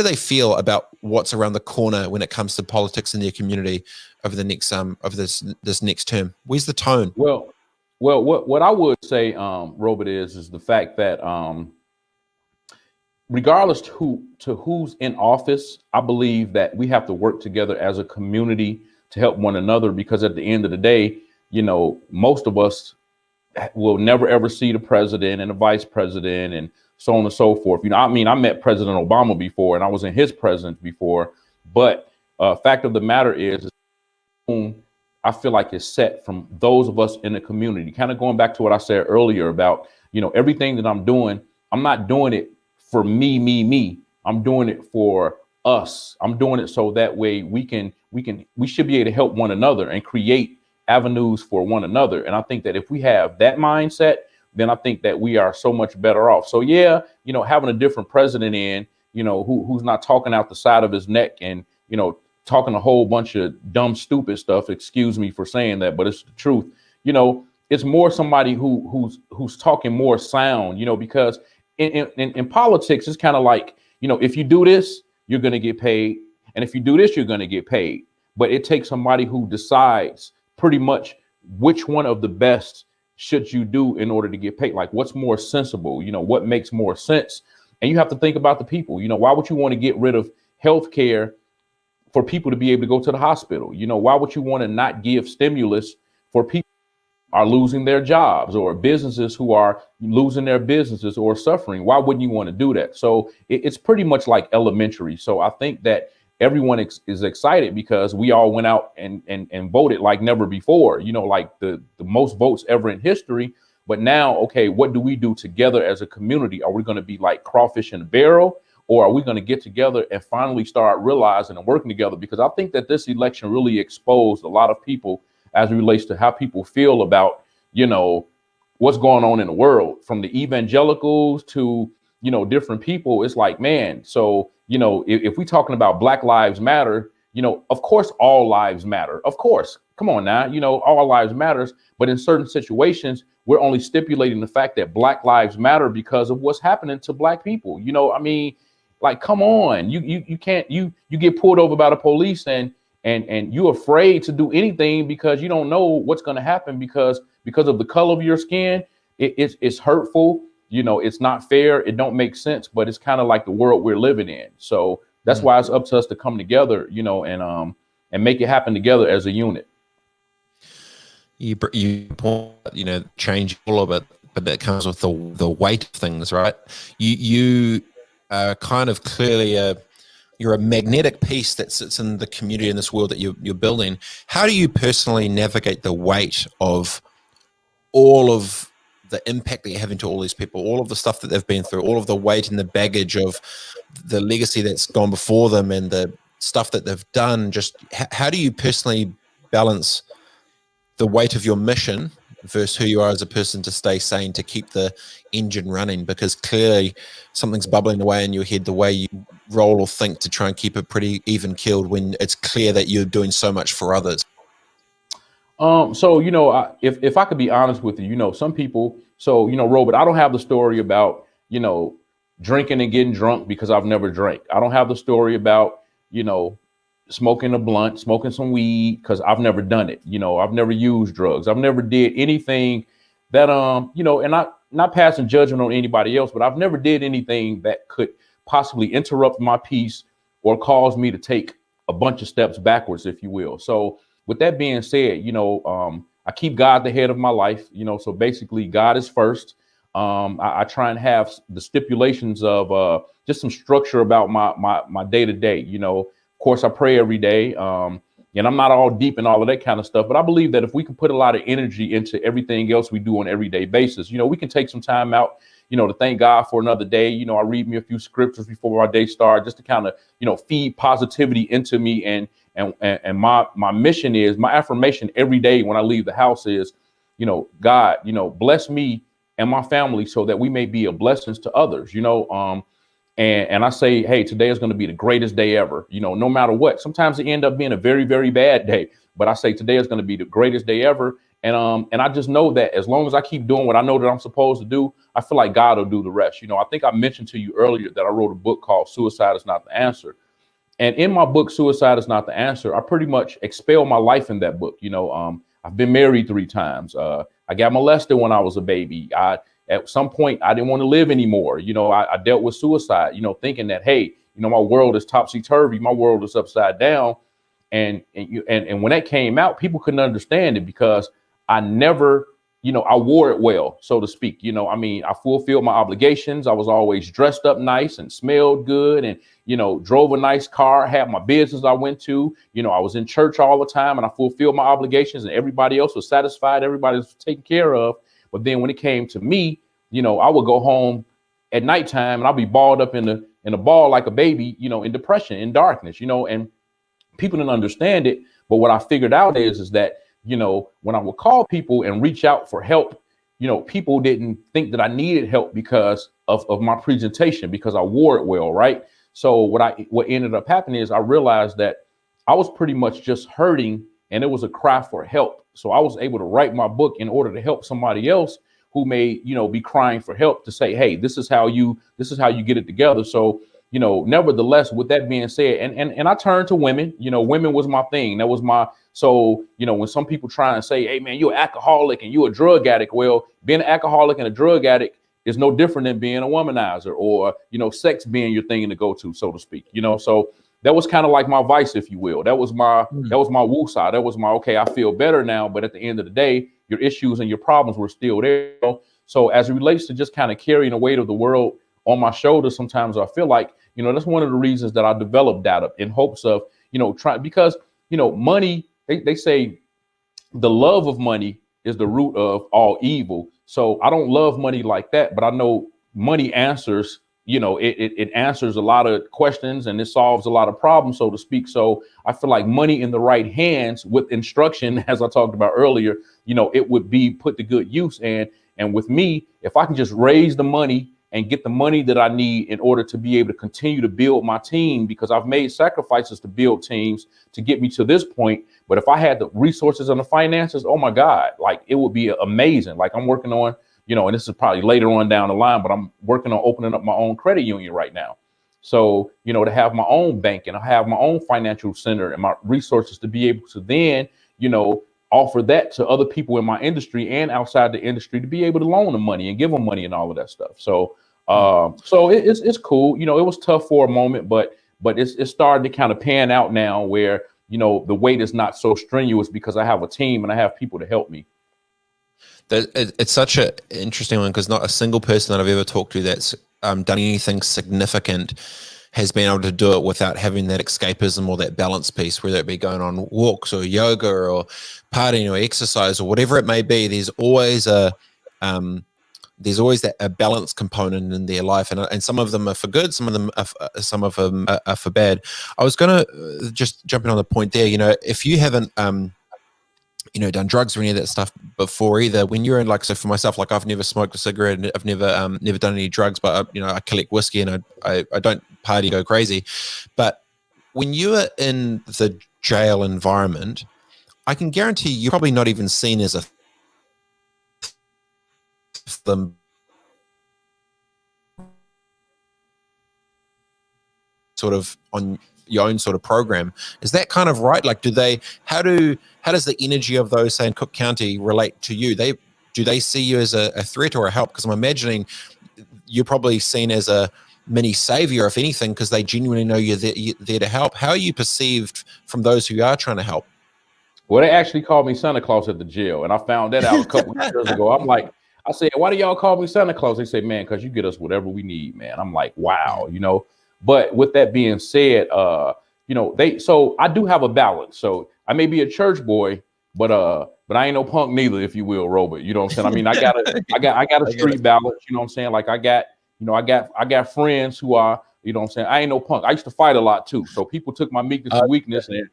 they feel about what's around the corner when it comes to politics in their community over the next, over this next term? Where's the tone? Well, what I would say, Robert, is the fact that regardless to who's in office, I believe that we have to work together as a community to help one another, because at the end of the day, most of us will never ever see the president and the vice president and so on and so forth. I met President Obama before, and I was in his presence before, but fact of the matter is I feel like it's set from those of us in the community. Kind of going back to what I said earlier about, everything that I'm doing, I'm not doing it for me. I'm doing it for us. I'm doing it so that way we should be able to help one another and create avenues for one another. And I think that if we have that mindset, then I think that we are so much better off. So yeah, having a different president in, who's not talking out the side of his neck and, talking a whole bunch of dumb, stupid stuff. Excuse me for saying that, but it's the truth. It's more somebody who's talking more sound, because in politics, it's kind of like, if you do this, you're going to get paid. And if you do this, you're going to get paid. But it takes somebody who decides pretty much which one of the best should you do in order to get paid. Like what's more sensible, what makes more sense. And you have to think about the people. Why would you want to get rid of health care for people to be able to go to the hospital? Why would you want to not give stimulus for people who are losing their jobs, or businesses who are losing their businesses or suffering? Why wouldn't you want to do that? So it's pretty much like elementary. So I think that everyone is excited because we all went out and voted like never before, like the most votes ever in history But now, okay, what do we do together as a community? Are we going to be like crawfish in a barrel, or are we going to get together and finally start realizing and working together? Because I think that this election really exposed a lot of people as it relates to how people feel about, what's going on in the world, from the evangelicals to, different people. It's like, man, so, if we're talking about Black Lives Matter, of course, all lives matter. Of course. Come on now, all lives matters. But in certain situations, we're only stipulating the fact that Black lives matter because of what's happening to Black people. Like, come on, you can't, you get pulled over by the police and you're afraid to do anything because you don't know what's going to happen because of the color of your skin. It's hurtful. It's not fair. It don't make sense, but it's kind of like the world we're living in. So that's why it's up to us to come together, and make it happen together as a unit. You change all of it, but that comes with the weight of things, right? You are kind of clearly you're a magnetic piece that sits in the community in this world that you're building. How do you personally navigate the weight of all of the impact that you're having to all these people, all of the stuff that they've been through, all of the weight and the baggage of the legacy that's gone before them and the stuff that they've done? Just how do you personally balance the weight of your mission versus who you are as a person to stay sane, to keep the engine running? Because clearly something's bubbling away in your head, the way you roll or think to try and keep it pretty even keeled when it's clear that you're doing so much for others. So, if I could be honest with you, some people, Robert, I don't have the story about, drinking and getting drunk because I've never drank. I don't have the story about, smoking a blunt, smoking some weed, because I've never done it. I've never used drugs. I've never did anything that, and not passing judgment on anybody else, but I've never did anything that could possibly interrupt my peace or cause me to take a bunch of steps backwards, if you will. So with that being said, I keep God the head of my life, so basically God is first. I try and have the stipulations of just some structure about my day to day. Of course, I pray every day, and I'm not all deep in all of that kind of stuff. But I believe that if we can put a lot of energy into everything else we do on an everyday basis, we can take some time out, to thank God for another day. I read me a few scriptures before our day starts just to kind of, feed positivity into me. And my mission is, my affirmation every day when I leave the house is, God, bless me and my family so that we may be a blessing to others, and I say, hey, today is going to be the greatest day ever, no matter what. Sometimes it end up being a very, very bad day, but I say today is going to be the greatest day ever. And I just know that as long as I keep doing what I know that I'm supposed to do, I feel like God will do the rest. I think I mentioned to you earlier that I wrote a book called Suicide is Not the Answer. And in my book, Suicide is Not the Answer, I pretty much expel my life in that book. I've been married 3 times. I got molested when I was a baby. At some point, I didn't want to live anymore. I dealt with suicide, thinking that, hey, my world is topsy-turvy. My world is upside down. And when that came out, people couldn't understand it because I never, I wore it well, so to speak. I fulfilled my obligations. I was always dressed up nice and smelled good and, drove a nice car, had my business I went to. I was in church all the time and I fulfilled my obligations and everybody else was satisfied. Everybody was taken care of. But then when it came to me, I would go home at nighttime and I'll be balled up in a ball like a baby, in depression, in darkness, and people didn't understand it. But what I figured out is that, when I would call people and reach out for help, people didn't think that I needed help because of my presentation, because I wore it well. Right. So what ended up happening is I realized that I was pretty much just hurting and it was a cry for help. So I was able to write my book in order to help somebody else who may, be crying for help, to say, hey, this is how you get it together. So, nevertheless, with that being said, and I turned to women, women was my thing. That was so, when some people try and say, hey, man, you're an alcoholic and you're a drug addict. Well, being an alcoholic and a drug addict is no different than being a womanizer or, sex being your thing to go to, so to speak, so that was kind of like my vice, if you will. That was my woo side. That was my, okay, I feel better now. But at the end of the day, your issues and your problems were still there. So as it relates to just kind of carrying the weight of the world on my shoulders, sometimes I feel like, that's one of the reasons that I developed data in hopes of, because, money, they say the love of money is the root of all evil. So I don't love money like that, but I know money answers, it answers a lot of questions and it solves a lot of problems, so to speak. So I feel like money in the right hands with instruction, as I talked about earlier, it would be put to good use. And with me, if I can just raise the money and get the money that I need in order to be able to continue to build my team, because I've made sacrifices to build teams to get me to this point. But if I had the resources and the finances, oh my God, like it would be amazing. Like I'm working on, and this is probably later on down the line, but I'm working on opening up my own credit union right now. So, to have my own bank and I have my own financial center and my resources to be able to then, offer that to other people in my industry and outside the industry to be able to loan them money and give them money and all of that stuff. So, it's cool. It was tough for a moment, but it's starting to kind of pan out now where, the weight is not so strenuous because I have a team and I have people to help me. It's such an interesting one because not a single person that I've ever talked to that's done anything significant has been able to do it without having that escapism or that balance piece, whether it be going on walks or yoga or partying or exercise or whatever it may be. There's always that a balance component in their life, and some of them are for good, some of them are for bad. I was going to just jump in on the point there. If you haven't done drugs or any of that stuff before either, when you're in, like, so for myself, like I've never smoked a cigarette and I've never done any drugs, but I collect whiskey and I don't party, go crazy. But when you are in the jail environment, I can guarantee you're probably not even seen as a them sort of on your own sort of program. Is that kind of right? Like, how does the energy of those, say, in Cook County relate to you? Do they see you as a threat or a help? Because I'm imagining you're probably seen as a mini savior, if anything, because they genuinely know you're there to help. How are you perceived from those who are trying to help? Well, they actually called me Santa Claus at the jail, and I found that out a couple of years ago. I said, why do y'all call me Santa Claus? They say, man, because you get us whatever we need, man. I'm like, wow, But with that being said, so I do have a balance. So I may be a church boy, but I ain't no punk neither, if you will, Robert. You know what I'm saying? I mean, I got a street balance. You know what I'm saying? Like I got friends who are, you know what I'm saying? I ain't no punk. I used to fight a lot too. So people took my weakness and weakness, and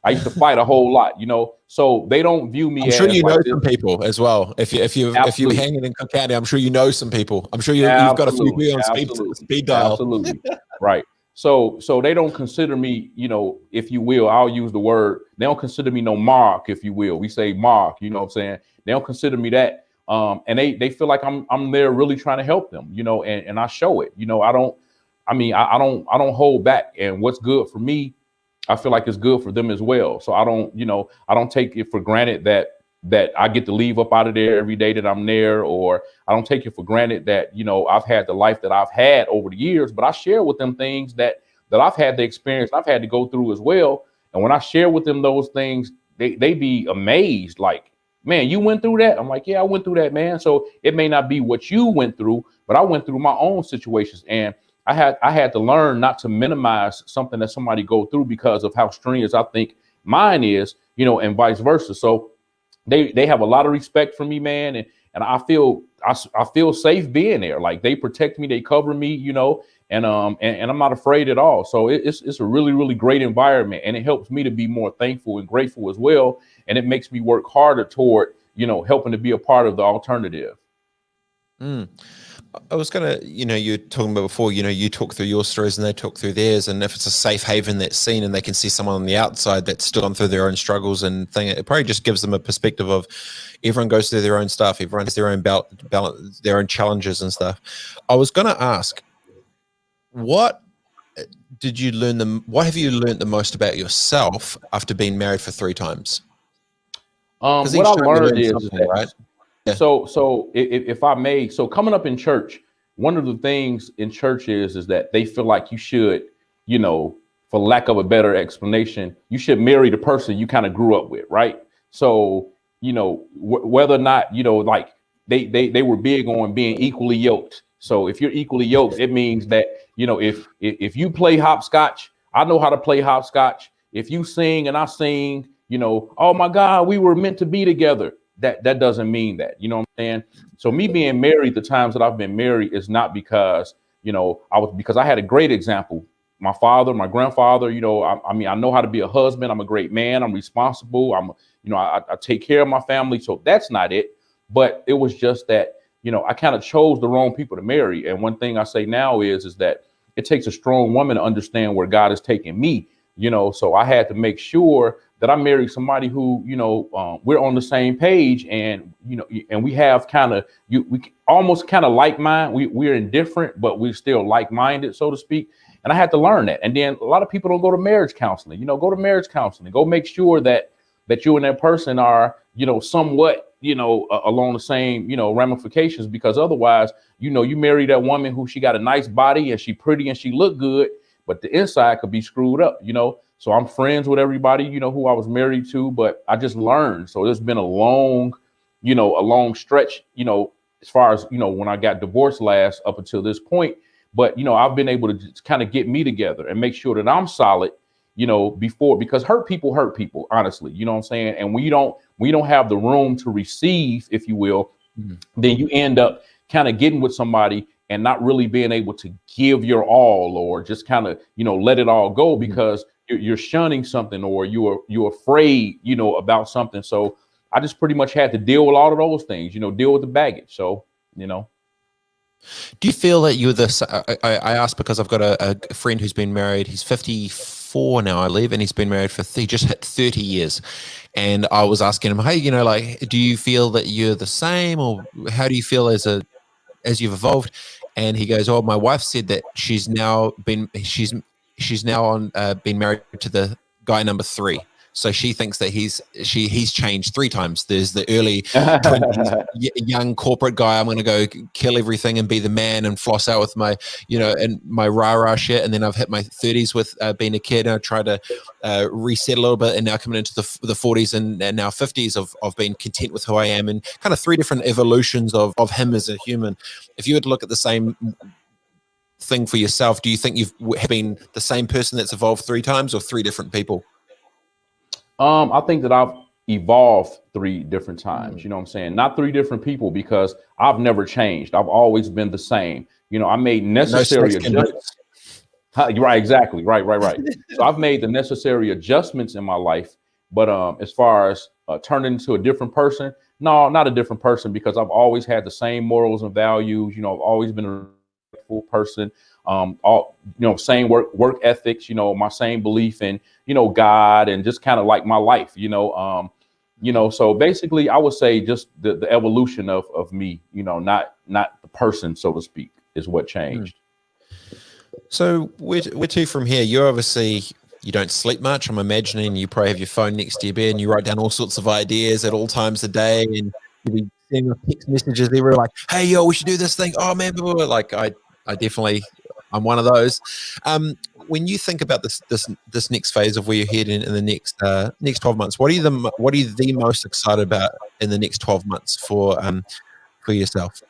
I used to fight a whole lot, So they don't view me. I'm sure you know some people as well. If you're hanging in Cook County, I'm sure you know some people. I'm sure you've got a few people on speed dial. Absolutely, right. So they don't consider me, if you will, I'll use the word. They don't consider me no mark, if you will. We say mark, you know what I'm saying? They don't consider me that. And they feel like I'm there really trying to help them, and I show it. I don't hold back. And what's good for me, I feel like it's good for them as well. So I don't take it for granted that I get to leave up out of there every day that I'm there, or I don't take it for granted that, I've had the life that I've had over the years, but I share with them things that I've had the experience I've had to go through as well. And when I share with them those things, they be amazed, like, man, you went through that? I'm like, yeah, I went through that, man. So it may not be what you went through, but I went through my own situations. And I had to learn not to minimize something that somebody go through because of how strenuous I think mine is, and vice versa. So they have a lot of respect for me, man. And I feel safe being there. Like they protect me, they cover me, and I'm not afraid at all. So it's a really, really great environment, and it helps me to be more thankful and grateful as well. And it makes me work harder toward, helping to be a part of the alternative. I was going to, you're talking about before, you talk through your stories and they talk through theirs. And if it's a safe haven that's seen and they can see someone on the outside that's still gone through their own struggles and thing, it probably just gives them a perspective of everyone goes through their own stuff. Everyone has their own balance, their own challenges and stuff. I was going to ask, what have you learned the most about yourself after being married for 3 times? What I learned is that, right? Yeah. So if I may, so coming up in church, one of the things in church is that they feel like you should, for lack of a better explanation, you should marry the person you kind of grew up with, right? So, whether or not, like they were big on being equally yoked. So if you're equally yoked, it means that, if you play hopscotch, I know how to play hopscotch. If you sing and I sing, oh my God, we were meant to be together. that doesn't mean that. You know what I'm saying? So me being married, the times that I've been married is not because, because I had a great example. My father, my grandfather, I mean, I know how to be a husband. I'm a great man. I'm responsible. I take care of my family. So that's not it. But it was just that, I kind of chose the wrong people to marry. And one thing I say now is that it takes a strong woman to understand where God is taking me, so I had to make sure that I married somebody who, we're on the same page, and, and we have we almost kind of like mind. We're indifferent, but we're still like-minded, so to speak. And I had to learn that. And then a lot of people don't go to marriage counseling, go to marriage counseling, go make sure that you and that person are, somewhat, along the same, ramifications, because otherwise, you marry that woman who she got a nice body and she pretty and she look good, but the inside could be screwed up, So I'm friends with everybody, who I was married to, but I just learned. So there's been a long stretch, as far as, when I got divorced last up until this point. But, I've been able to just kind of get me together and make sure that I'm solid, before, because hurt people, honestly, you know what I'm saying? And we don't have the room to receive, if you will, then you end up kind of getting with somebody and not really being able to give your all, or just kind of, let it all go, because you're shunning something, or you're afraid, about something. So I just pretty much had to deal with all of those things, deal with the baggage. So, Do you feel that you're this? I asked because I've got a friend who's been married. He's 54 now, I believe, and he's been married he just hit 30 years. And I was asking him, hey, do you feel that you're the same, or how do you feel as you've evolved? And he goes, oh, my wife said that she's now been married to the guy number 3. So she thinks that he's changed 3 times. There's the early 20s young corporate guy. I'm going to go kill everything and be the man and floss out with my, and my rah-rah shit. And then I've hit my 30s with being a kid, and I tried to reset a little bit. And now coming into the 40s and now 50s of being content with who I am, and kind of 3 different evolutions of him as a human. If you were to look at the same thing for yourself, do you think you've been the same person that's evolved 3 times, or 3 different people? I think that I've evolved 3 different times, you know what I'm saying? Not 3 different people, because I've never changed. I've always been the same. I made necessary adjustments. Right, exactly. Right. So I've made the necessary adjustments in my life. But as far as turning into a different person, no, not a different person, because I've always had the same morals and values. I've always been a respectful person. Same work ethics, my same belief in, God, and just kind of like my life, so basically I would say just the evolution of me, not the person, so to speak, is what changed. So where to from here? You're obviously, you don't sleep much. I'm imagining you probably have your phone next to your bed and you write down all sorts of ideas at all times of the day, and you'll be sending text messages everywhere like, hey, yo, we should do this thing. Oh man, blah, blah, blah. Like I definitely, I'm one of those. When you think about this next phase of where you're heading in the next 12 months, what are you the most excited about in the next 12 months for yourself?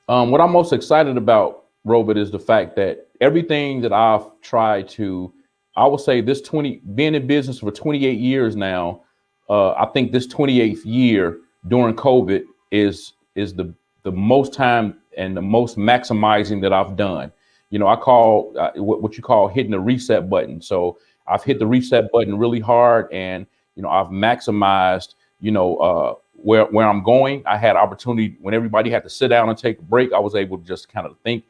What I'm most excited about, Robert, is the fact that everything that I've tried to, I would say being in business for 28 years now, I think this 28th year during COVID is the most time and the most maximizing that I've done. I call what you call hitting the reset button. So I've hit the reset button really hard, and, I've maximized, where I'm going. I had opportunity when everybody had to sit down and take a break. I was able to just kind of think.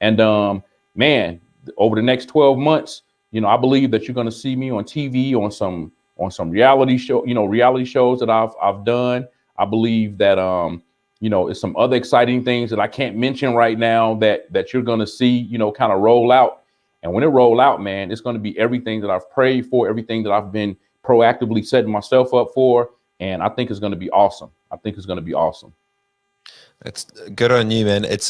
And man, over the next 12 months, I believe that you're going to see me on TV, on some reality shows that I've done. I believe that, it's some other exciting things that I can't mention right now that you're going to see, kind of roll out. And when it roll out, man, it's going to be everything that I've prayed for, everything that I've been proactively setting myself up for. And I think it's going to be awesome. It's good on you, man. It's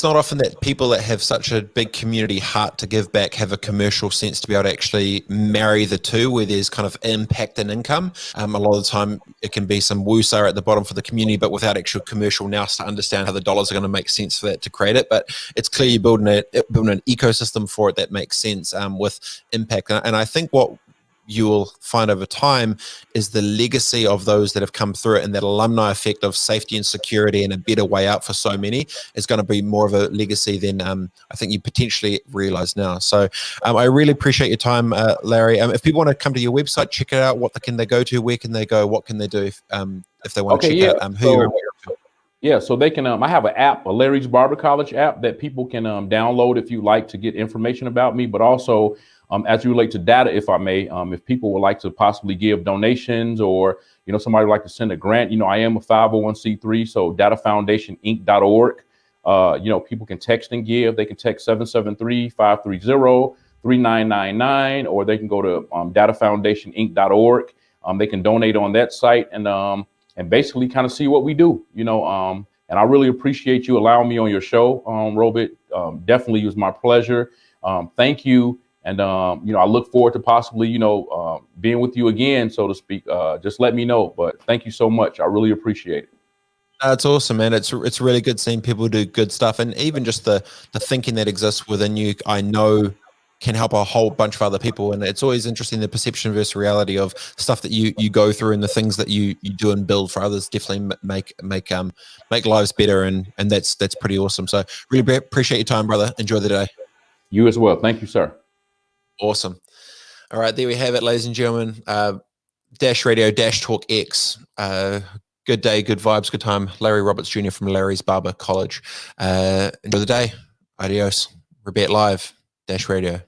not often that people that have such a big community heart to give back have a commercial sense to be able to actually marry the two, where there's kind of impact and income. A lot of the time it can be some woo-saw at the bottom for the community, but without actual commercial nous to understand how the dollars are going to make sense for that to create it. But it's clear you're building an ecosystem for it that makes sense with impact. And I think what you will find over time is the legacy of those that have come through it, and that alumni effect of safety and security and a better way out for so many is going to be more of a legacy than I think you potentially realize now. So I really appreciate your time, Larry. If people want to come to your website, check it out, what can they go to, where can they go, what can they do if they want to check out who you're with? Yeah, so they can. I have an app, a Larry's Barber College app that people can download if you like to get information about me. But also, as you relate to data, if I may, if people would like to possibly give donations, or somebody would like to send a grant. I am a 501c3, so datafoundationinc.org. People can text and give. They can text 773-530-3999, or they can go to datafoundationinc.org. They can donate on that site and basically kind of see what we do, and I really appreciate you allowing me on your show, Robett. Definitely, it was my pleasure. Thank you. And, I look forward to possibly, being with you again, so to speak. Just let me know. But thank you so much. I really appreciate it. That's awesome, man. It's really good seeing people do good stuff, and even just the thinking that exists within you, I know can help a whole bunch of other people. And it's always interesting, the perception versus reality of stuff that you go through, and the things that you do and build for others definitely make lives better. And that's pretty awesome. So really appreciate your time, brother. Enjoy the day. You as well. Thank you, sir. Awesome. All right, there we have it, ladies and gentlemen. Dash Radio, Dash Talk X. Good day, good vibes, good time. Larry Roberts Jr. from Larry's Barber College. Enjoy the day. Adios. Robett Live, Dash Radio.